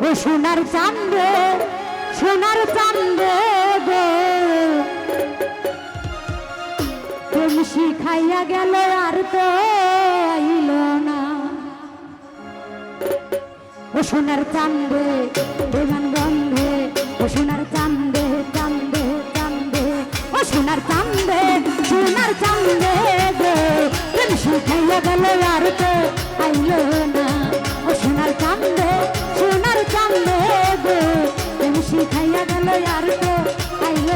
ও সোনার চাঁদে গো প্রেম শিখাইয়া গেল আর তো আইল না। ও সোনার চাঁদে বেমান গন্ধে, ও সোনার চাঁদে চাঁদে চাঁদে, ও সোনার চাঁদে গো প্রেম শিখাইয়া গেল আর তো আইল না। ও সোনার চাঁদে গো প্রেম শিখাইয়া গেল আর তো আইল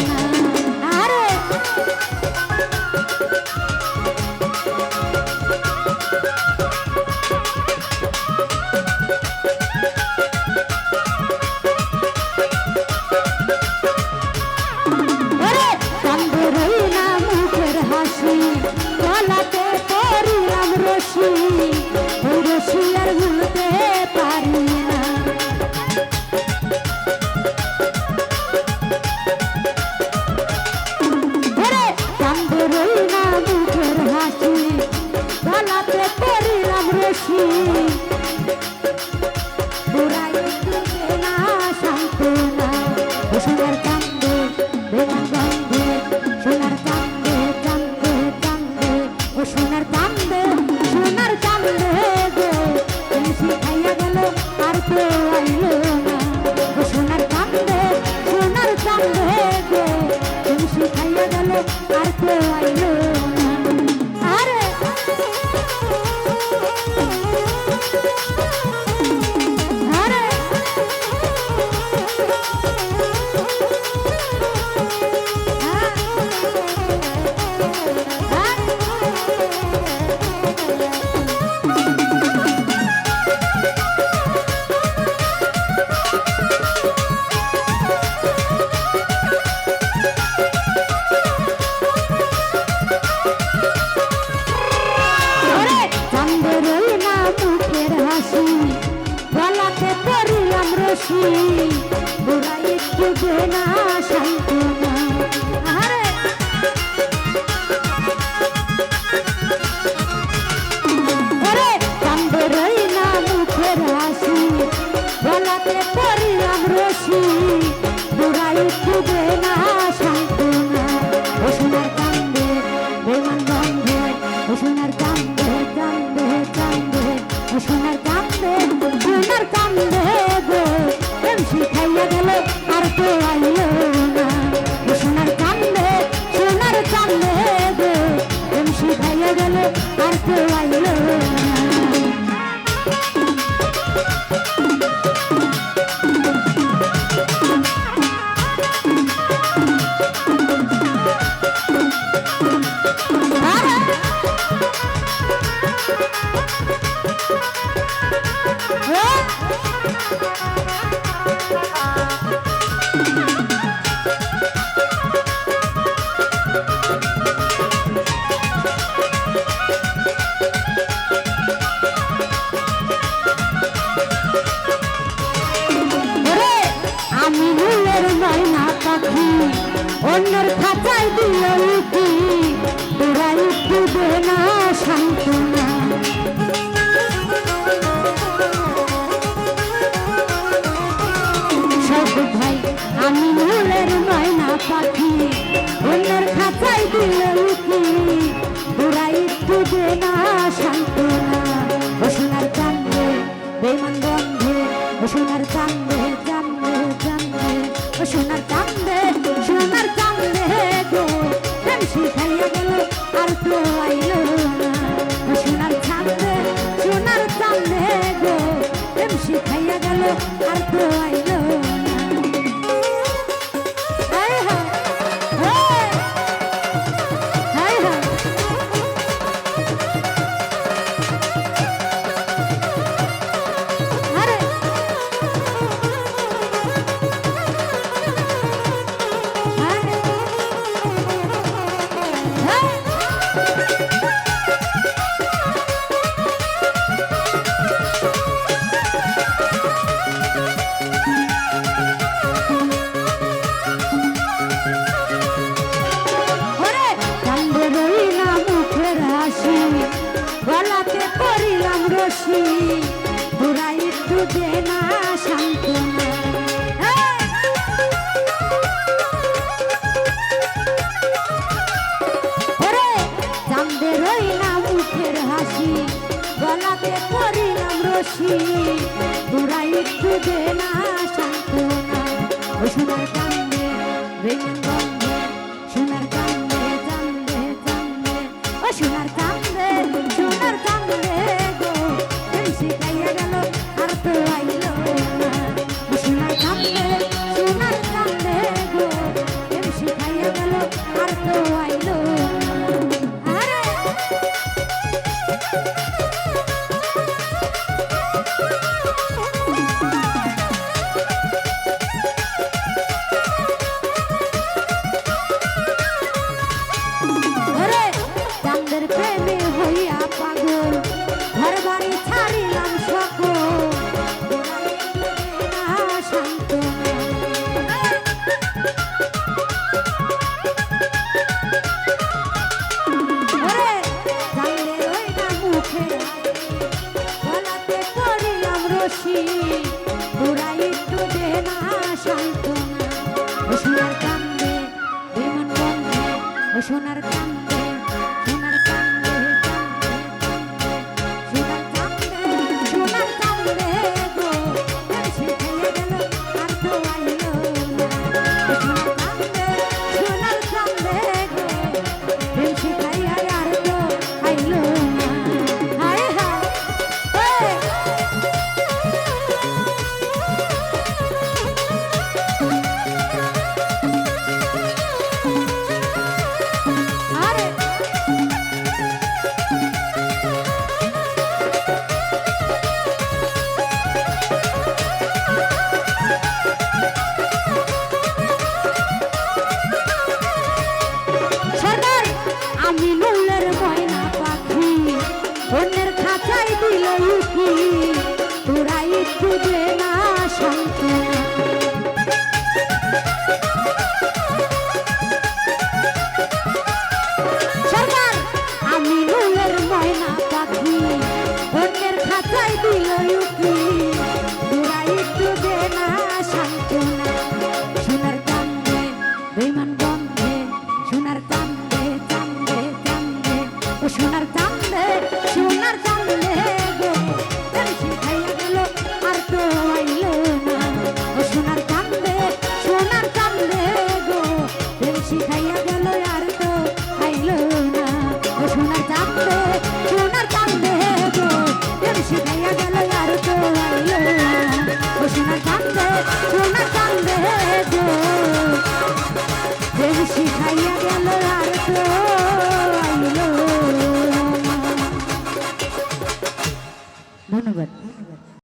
না। আরে বুড়াই একটু না শান্তনা। আরে ওরে চাঁদের না মুখের হাসি, গলাতে পরিলাম রশি, বুড়াই একটু না শান্তনা। ও সোনার চাঁদে বেমান গন্ধে, ও সোনার চাঁদে চাঁদে চাঁদে, ও সোনার চাঁদে গো শিখাইয়া গেল আর তো আইল না। সোনার চাঁদে গো প্রেম শিখাইয়া গেল আর তো আইল না। অন্যর খাঁচায় দিল কি তোরা একটু দে না শান্তনা। সব ভাই আমি মূলের ময়না পাখি, অন্যর খাঁচায় দিল কি তোরা একটু দে না শান্তনা। ও সোনার চাঁদে বেমান গন্ধে, ও সোনার চাঁদে চাঁদে চাঁদে, ও সোনার চাঁদে গো প্রেম শিখাইয়া গেল আর তো আইল না। সোনার চাঁদে গো প্রেম শিখাইয়া গেল আর তো আইল না। রশি বুড়াই একটু দে না সান্ত্বনা ওরে চাঁদে রইলাম মুখের হাসি গলাতে পরিলাম রশি তোরা একটু দে না সান্ত্বনা ও সোনার কান্দে বেইমান গন্ধে সোনার কান্দে চান্দে চান্দে ও সোনার কান্দে গো এই শিখাইয়া গেল আর তো আইলো না ও সোনার কান্দে গো এই শিখাইয়া গেল আর তো আইলো না চাঁদের প্রেমে হইয়া পাগল ঘর বাড়ি ছাড়িলাম সকল গলাতে পড়িলাম রশি তোরা একটু দে না সান্ত্বনা ও সোনার কান্দে বিমান বন্ধে ও সোনার কান্দে আমি নুলের ময়না পাখি অন্যের খাঁচাই দিল লুকি তোরা একটু দে না সান্ত্বনা সরকার আমি নুলের ময়না পাখি অন্যের খাঁচাই দিল লুকি তোরা একটু দে না সান্ত্বনা সোনার কান্দে বেইমান গন্ধে সোনার কান্দে ও সোনার চাঁদে গো প্রেম শিখাইয়া গেল আর তো আইলো না ও সোনার চাঁদে গো প্রেম শিখাইয়া গেল আর তো আইলো না ও সোনার চাঁদে গো প্রেম শিখাইয়া গেল আর তো আইলো না ও সোনার চাঁদে গো প্রেম শিখাইয়া গেল আর তো ধন্যবাদ।